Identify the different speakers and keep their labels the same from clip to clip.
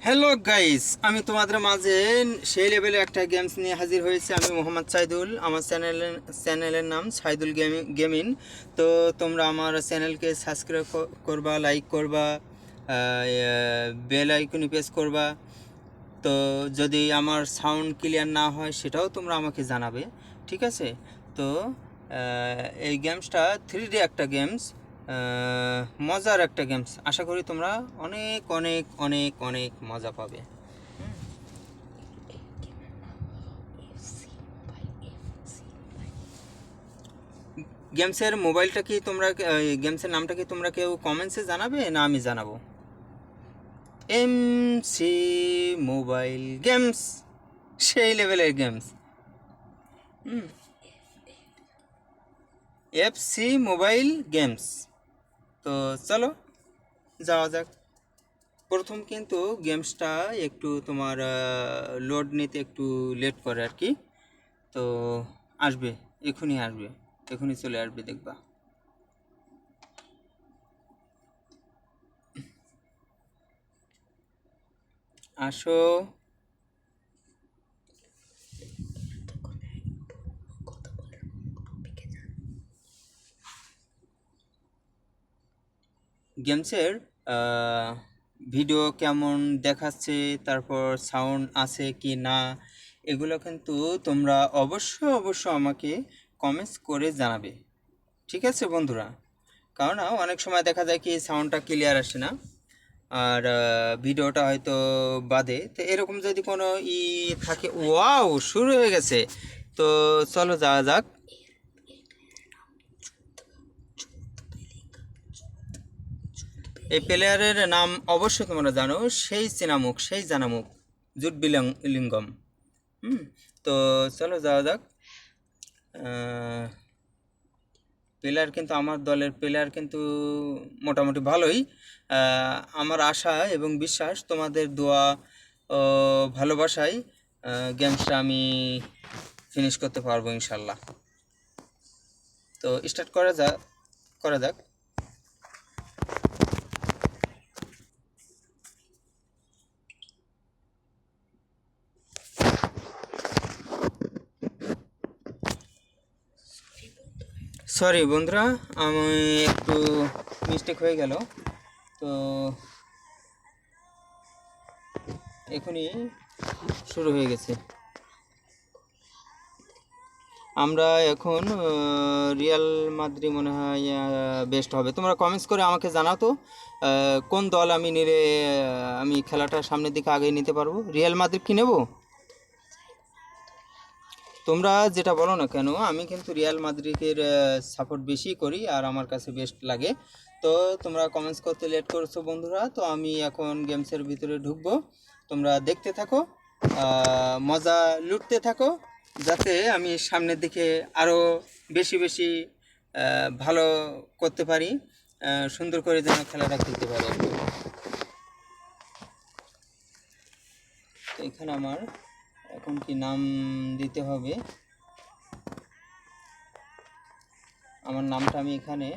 Speaker 1: Hello guys, আমি তোমাদের মাঝে সেই লেভেলে একটা গেমস নিয়ে হাজির হয়েছি। আমি মোহাম্মদ সাইদুল, আমার চ্যানেলের নাম সাইদুল গেমিং। তো তোমরা আমার চ্যানেলকে সাবস্ক্রাইব করবা, লাইক করবা, বেল আইকনে প্রেস করবা। তো যদি আমার সাউন্ড ক্লিয়ার না হয় সেটাও তোমরা আমাকে জানাবে, ঠিক আছে? তো এই গেমসটা 3D একটা গেমস, মজার একটা গেমস। আশা করি তোমরা অনেক অনেক অনেক অনেক মজা পাবে। গেমসের মোবাইলটা কি তোমরা, গেমসের নামটা কি তোমরা কেউ কমেন্টসে জানাবে না আমি জানাবো? MC মোবাইল গেমস, সেই লেভেলের গেমস। FC mobile games. তো চলো যাওয়া যাক। প্রথম কিন্তু গেমসটা একটু তোমার লোড নিতে একটু লেট করে আর কি। তো আসবে, এখনই আসবে, এখনই চলে আসবে, দেখবা। আসো। গেমসের ভিডিও কেমন দেখাচ্ছে, তারপর সাউন্ড আছে কি না, এগুলো কিন্তু তোমরা অবশ্য আমাকে কমেন্টস করে জানাবে, ঠিক আছে বন্ধুরা? কারণ অনেক সময় দেখা যায় কি সাউন্ডটা ক্লিয়ার আসে না, আর ভিডিওটা হয়তো বাদে। তো এরকম যদি কোনো থাকে, ওয়াও শুরু হয়ে গেছে। তো চলো যাওয়া যাক। এই প্লেয়ারের নাম অবশ্যই তোমরা জানো, সেই চেনামুখ, সেই জানামুখ, জুট লিঙ্গম। তো চলো যাওয়া যাক। প্লেয়ার কিন্তু আমার দলের প্লেয়ার কিন্তু মোটামুটি ভালোই। আমার আশা এবং বিশ্বাস তোমাদের দোয়া ও ভালোবাসায় গেমসটা আমি ফিনিশ করতে পারবো ইনশাল্লাহ। তো স্টার্ট করা যাক। সরি বন্ধুরা, আমি একটু মিস্টেক হয়ে গেল। তো এখনই শুরু হয়ে গেছে। আমরা এখন রিয়াল মাদ্রিদ মনে হয় বেস্ট হবে। তোমরা কমেন্টস করে আমাকে জানাও তো কোন দল আমি নিলে আমি খেলাটা সামনের দিকে আগে নিতে পারবো। রিয়াল মাদ্রিদ কি নেব? তোমরা যেটা বলো না কেন, আমি কিন্তু রিয়াল মাদ্রিদের সাপোর্ট বেশি করি আর আমার কাছে বেস্ট লাগে। তো তোমরা কমেন্টস করতে লেট করছো বন্ধুরা। তো আমি এখন গেমসের ভিতরে ঢুকবো, তোমরা দেখতে থাকো, মজা লুটতে থাকো, যাতে আমি সামনের দিকে আরও বেশি বেশি ভালো করতে পারি, সুন্দর করে যেন খেলাটা খেলতে পারি আর কি। তো এখানে আমার এখন কি নাম দিতে হবে? আমার নামটা আমি এখানে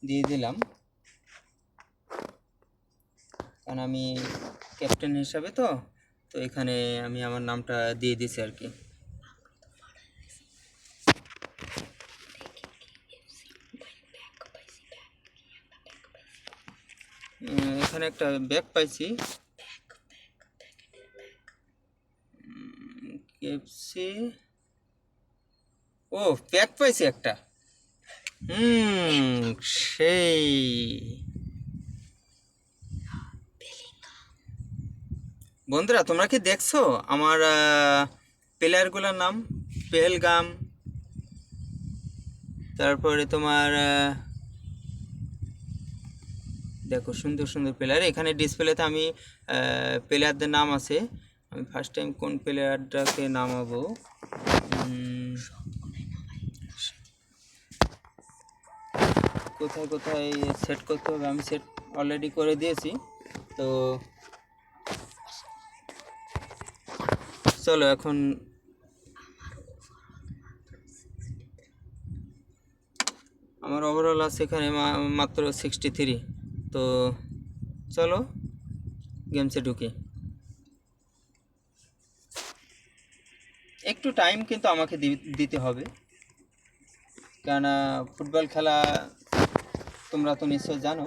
Speaker 1: দিয়ে দিলাম, কারণ আমি ক্যাপ্টেন হিসাবে। তো তো এখানে আমি আমার নামটা দিয়ে দিছি আর কি। এখানে একটা ব্যাগ পাইছি, কেএফসি। ও, প্যাক পাইছি একটা। সেই বন্ধুরা, তোমরা কি দেখছো আমার প্লেয়ারগুলোর নাম? পেহেলগাম, তারপরে তোমার দেখো সুন্দর সুন্দর প্লেয়ার এখানে ডিসপ্লেতে। আমি প্লেয়ারদের নাম আছে। আমি ফার্স্ট টাইম কোন প্লেয়ারটাকে নামাবো, কোথায় কোথায় সেট করতে হবে আমি সেট অলরেডি করে দিয়েছি। তো চলো এখন আমার ওভারঅল আছে এখানে মাত্র 63। তো চলো গেমসে ঢুকি। একটু টাইম কিন্তু আমাকে দিতে হবে, কেননা ফুটবল খেলা তোমরা তো নিশ্চয় জানো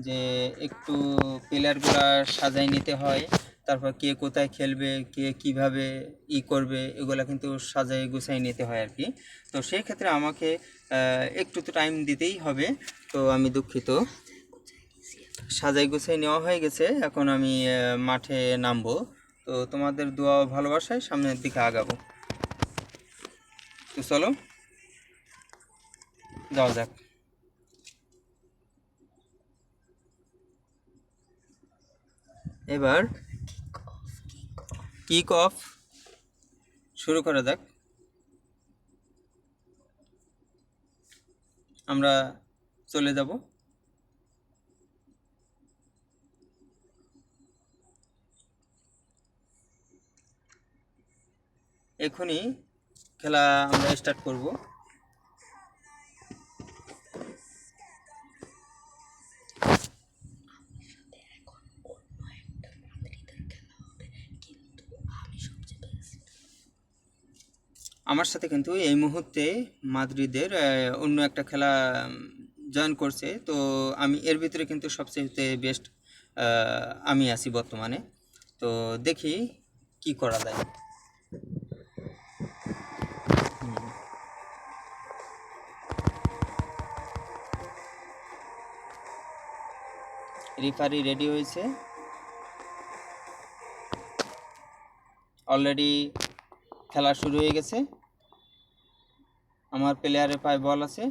Speaker 1: যে একটু প্লেয়ারগুলো সাজাই নিতে হয়, তারপর কে কোথায় খেলবে, কে কিভাবে করবে, এগুলো কিন্তু সাজাই গুছাই নিতে হয় আর কি। তো সেই ক্ষেত্রে আমাকে একটু তো টাইম দিতেই হবে। তো আমি দুঃখিত। সাজাই গুছাই নেওয়া হয়ে গেছে, এখন আমি মাঠে নামবো। তো তোমাদের দোয়া ও ভালোবাসায় সামনের দিকে আগাবো। তো চলো যাওয়া যাক। এবার কিক অফ শুরু করা যাক। আমরা চলে যাব। এখনই খেলা আমরা স্টার্ট করব। আমার সাথে কিন্তু এই মুহূর্তে মাদ্রিদের অন্য একটা খেলা জয়েন করছে। তো আমি এর ভিতরে কিন্তু সবচেয়ে বেস্ট আমি আছি বর্তমানে। তো দেখি কি করা যায়। রেফারি রেডি হয়েছে অলরেডি, খেলা শুরু হয়ে গেছে। আমার প্লেয়ারের পায়ে বল আছে,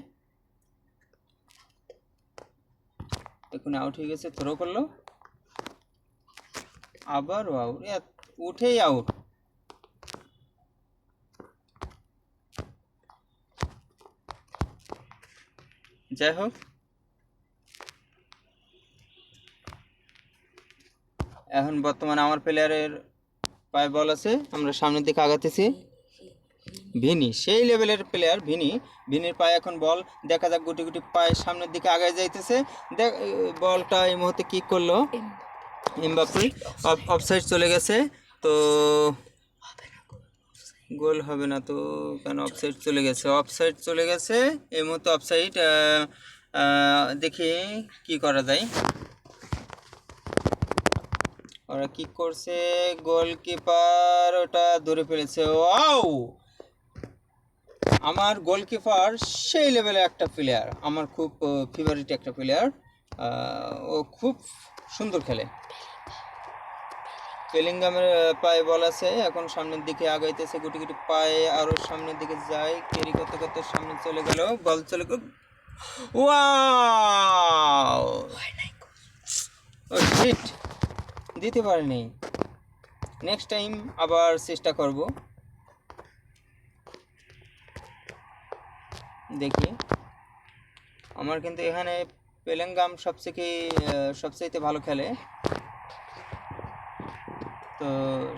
Speaker 1: এখন আউট হয়ে গেছে। থ্রো করলো, আবারও আউট, উঠেই আউট। যাই হোক, এখন বর্তমানে আমার প্লেয়ারের পায়ে বল আছে, আমরা সামনের দিকে আগাতেছি। ভিনি সেই লেভেলের প্লেয়ার, ভিনির পায়ে এখন বল, দেখা যাক। গুটি গুটি পায়ে সামনের দিকে আগায় যাইতেছে। দেখ বলটা এই মুহূর্তে কিক করলো এমবাপ্পে, অফসাইড চলে গেছে। তো গোল হবে না তো কেন? অফসাইড চলে গেছে এই মুহূর্তে অফসাইড। দেখি কি করা যায়। ওরা কি করছে, গোলকিপার ওটা ধরে ফেলেছে। ওয়াও, আমার গোলকিপার সেই লেভেলের একটা প্লেয়ার, আমার খুব ফেভারিট একটা প্লেয়ার। ও খুব সুন্দর খেলে। বেলিংহামের পায়ে বল আছে, এখন সামনের দিকে আগাইতেছে গুটি গুটি পায়ে, আরো সামনের দিকে যায়, ক্যারি করতে করতে সামনে চলে গেল, বল চলে গেল। ওয়াও, ও শিট, দিতে পারেনি। নেক্সট টাইম আবার চেষ্টা করব। দেখি, আমার কিন্তু এখানে বেলিংহাম সবচেয়ে ভালো খেলে। তো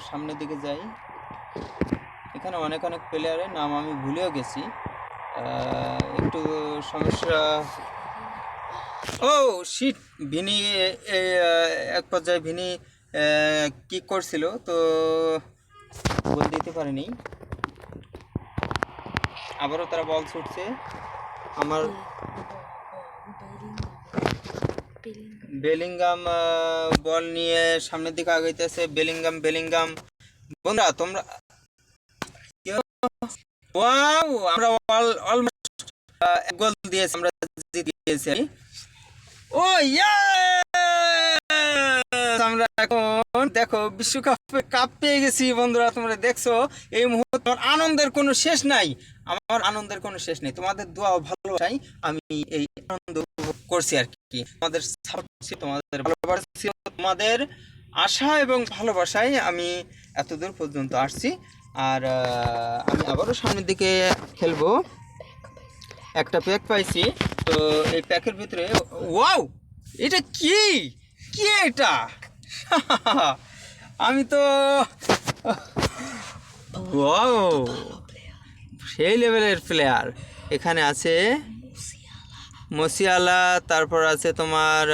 Speaker 1: সামনের দিকে যাই, এখানে অনেক প্লেয়ারের নাম আমি ভুলেও গেছি, একটু সমস্যা। ও শিট, ভিনি এক পর্যায়ে ভিনি কিক করছিল, তো গোল দিতে পারেনি। আবারও তারা বল ছুটছে। আমার বেলিংহাম বল নিয়ে সামনের দিকে আগাইতেছে। বেলিংহাম বন্ধুরা তোমরা, ওয়াও, আমরা অলমোস্ট এক গোল দিয়েছি, আমরা জিতিয়েছি। ও আমরা এখন দেখো বিশ্বকাপে কাপ পেয়ে গেছি বন্ধুরা। তোমরা দেখছো এই মুহূর্তে আনন্দের কোনো শেষ নাই, আমার আনন্দের কোনো শেষ নেই। তোমাদের দোয়া ভালোবাসাই আমি এই আনন্দ উপভোগ করছি আর কি। তোমাদের সাপোর্ট ছিল, তোমাদের ভালোবাসা ছিল, তোমাদের আশা এবং ভালোবাসায় আমি এতদূর পর্যন্ত আসছি। আর আমি আবারও সামনের দিকে খেলবো। একটা প্যাক পাইছি, তো এই প্যাকের ভিতরে, ওয়াও, এটা কি এটা? আমি তো ওয়াও, সেই লেভেলের প্লেয়ার। এখানে আছে মসিয়ালা, তারপর আছে তোমার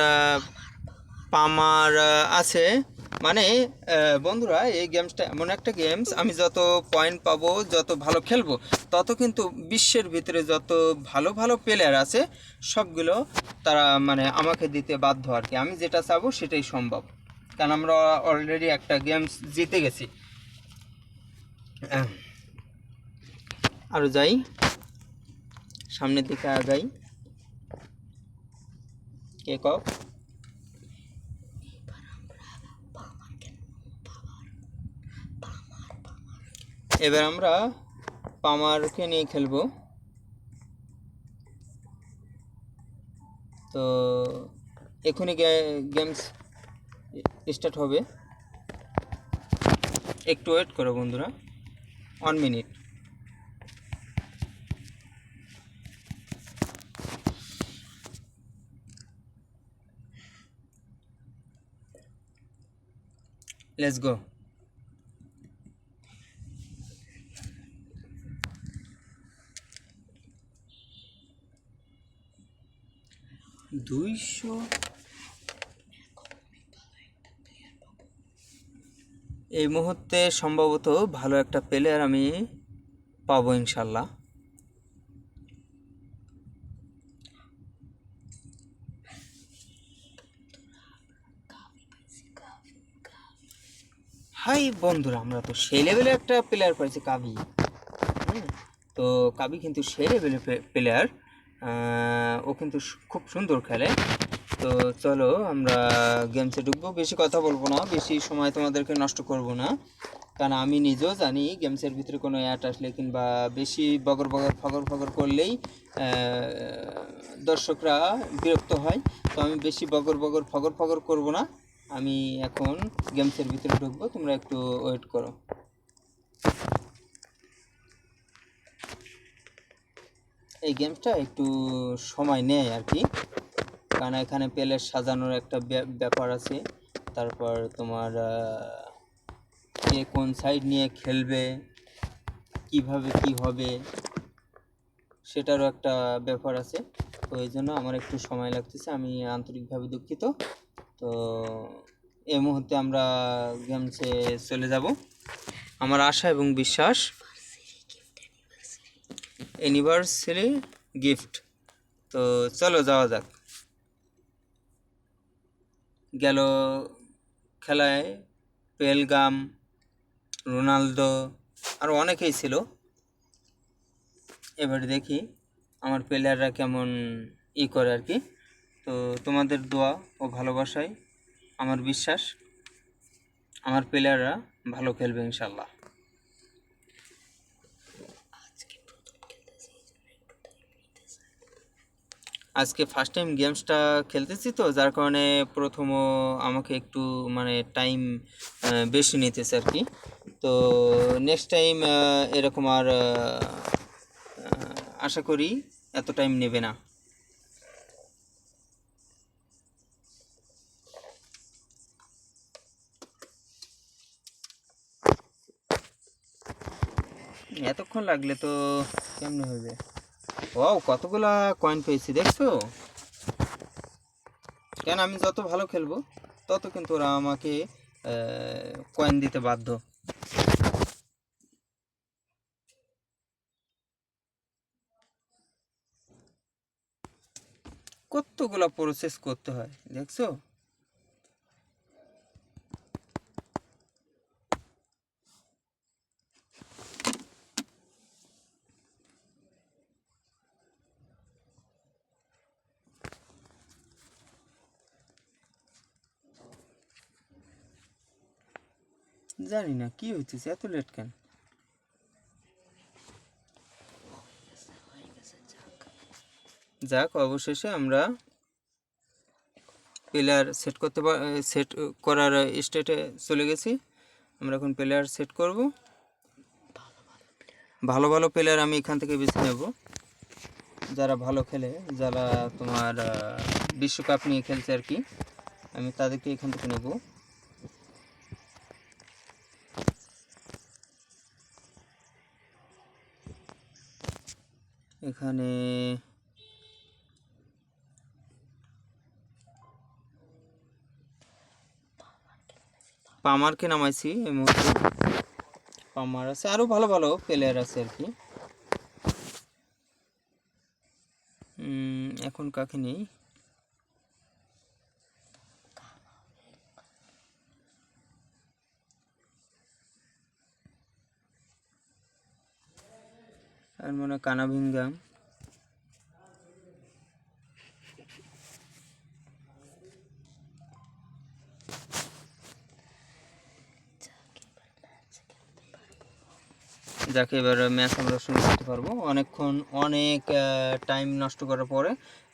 Speaker 1: পামার আছে, মানে বন্ধুরা, এই গেমসটা এমন একটা গেমস, আমি যত পয়েন্ট পাবো, যত ভালো খেলবো, তত কিন্তু বিশ্বের ভিতরে যত ভালো ভালো প্লেয়ার আছে সবগুলো তারা মানে আমাকে দিতে বাধ্য আর কি। আমি যেটা চাবো সেটাই সম্ভব, কারণ আমরা অলরেডি একটা গেমস জিতে গেছি। আরও যাই, সামনের দিকে আগাই। কে কক, এবার আমরা পামারকে নিয়ে খেলবো। তো এখনই গেমস স্টার্ট হবে, একটু ওয়েট করো বন্ধুরা, 1 মিনিট। Let's go. দুইশো, এই মুহূর্তে সম্ভবত ভালো একটা প্লেয়ার আমি পাবো ইনশাল্লাহ। হাই বন্ধুরা, আমরা তো সেই লেভেলে একটা প্লেয়ার পাইছি, কাবি। তো কাবি কিন্তু সেই লেভেলের প্লেয়ার, ও কিন্তু খুব সুন্দর খেলে। তো চলো আমরা গেমসে ঢুকবো, বেশি কথা বলবো না, বেশি সময় তোমাদেরকে নষ্ট করব না, কারণ আমি নিজেও জানি গেমসের ভিতরে কোনো অ্যাড আসলে কিংবা বেশি বগর বগর ফগর ফগর করলেই দর্শকরা বিরক্ত হয়। তো আমি বেশি বগর বগর ফগর ফগর করব না, আমি এখন গেমসের ভিতরে ঢুকবো, তোমরা একটু ওয়েট করো। এই গেমসটা একটু সময় নেয় আর কি, কারণ এখানে প্লেয়ার সাজানোর একটা ব্যাপার আছে, তারপর তোমার কে কোন সাইড নিয়ে খেলবে, কিভাবে কি হবে সেটারও একটা ব্যাপার আছে। তো এই জন্য আমার একটু সময় লাগতেছে, আমি আন্তরিকভাবে দুঃখিত। তো এই মুহূর্তে আমরা গেমসে চলে যাব। আমার আশা এবং বিশ্বাস, অ্যানিভার্সারি গিফট। তো চলো যাওয়া যাক। গেল খেলায় পেলগাম, রোনালদো আর অনেকেই ছিল। এবারে দেখি আমার প্লেয়াররা কেমন করে আর কি। তো তোমাদের দোয়া ও ভালোবাসায় আমার বিশ্বাস আমার প্লেয়াররা ভালো খেলবে ইনশাল্লাহ। আজকে ফার্স্ট টাইম গেমসটা খেলতেছি, তো যার কারণে প্রথমও আমাকে একটু মানে টাইম বেশি নিতেছে আর কি। তো নেক্সট টাইম এরকম আর আশা করি এত টাইম নেবে না। এতক্ষণ লাগলে তো কেমনে হবে। ও কতগুলা কয়েন পেয়েছি দেখছো, কেন আমি যত ভালো খেলবো তত কিন্তু ওরা আমাকে কয়েন দিতে বাধ্য। কতগুলা প্রসেস করতে হয় দেখছো। জানি না কি হইতেছে, এত লেট কেন। যাক, অবশেষে আমরা প্লেয়ার সেট করার স্টেটে চলে গেছি। আমরা এখন প্লেয়ার সেট করব। ভালো ভালো প্লেয়ার আমি এখান থেকে বেছে নেব, যারা ভালো খেলে, যারা তোমার বিশ্বকাপ নিয়ে খেলছে আর কি, আমি তাদেরকে এখান থেকে নেব। এখানে পামারকে নামাইছি এই মুহূর্তে। পামার আছে, আরও ভালো ভালো প্লেয়ার আছে আর কি। এখন কাকে নেই? আর মনে হয় কানাভিঙ্গা। যাকে এবার ম্যাচ আমরা শুরু করতে পারবো। অনেকক্ষণ অনেক টাইম নষ্ট করার পরে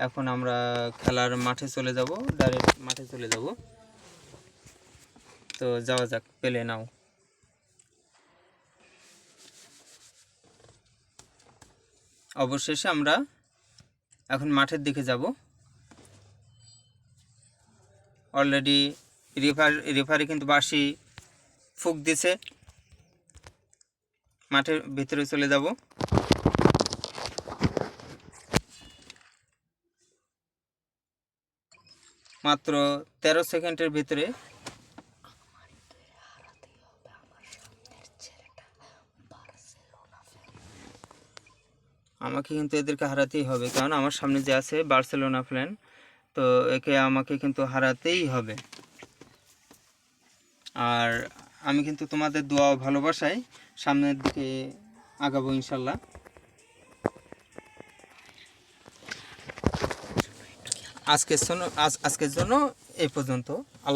Speaker 1: এখন আমরা খেলার মাঠে চলে যাব, ডাইরেক্ট মাঠে চলে যাব। তো যাওয়া যাক, পেলে নাও। অবশেষে আমরা এখন মাঠের দিকে যাব। অলরেডি রেফারি কিন্তু বাঁশি ফুঁক দিছে। মাঠের ভিতরে চলে যাব। মাত্র 13 সেকেন্ডের ভিতরে আমাকে কিন্তু এদেরকে হারাতেই হবে, কারণ আমার সামনে যে আছে বার্সেলোনা ফ্যান, তো একে আমাকে কিন্তু হারাতেই হবে। আর আমি কিন্তু তোমাদের দোয়া ভালোবাসায় সামনের দিকে আগাবো ইনশাল্লাহ। আজকের জন্য এই পর্যন্ত। আল্লাহ।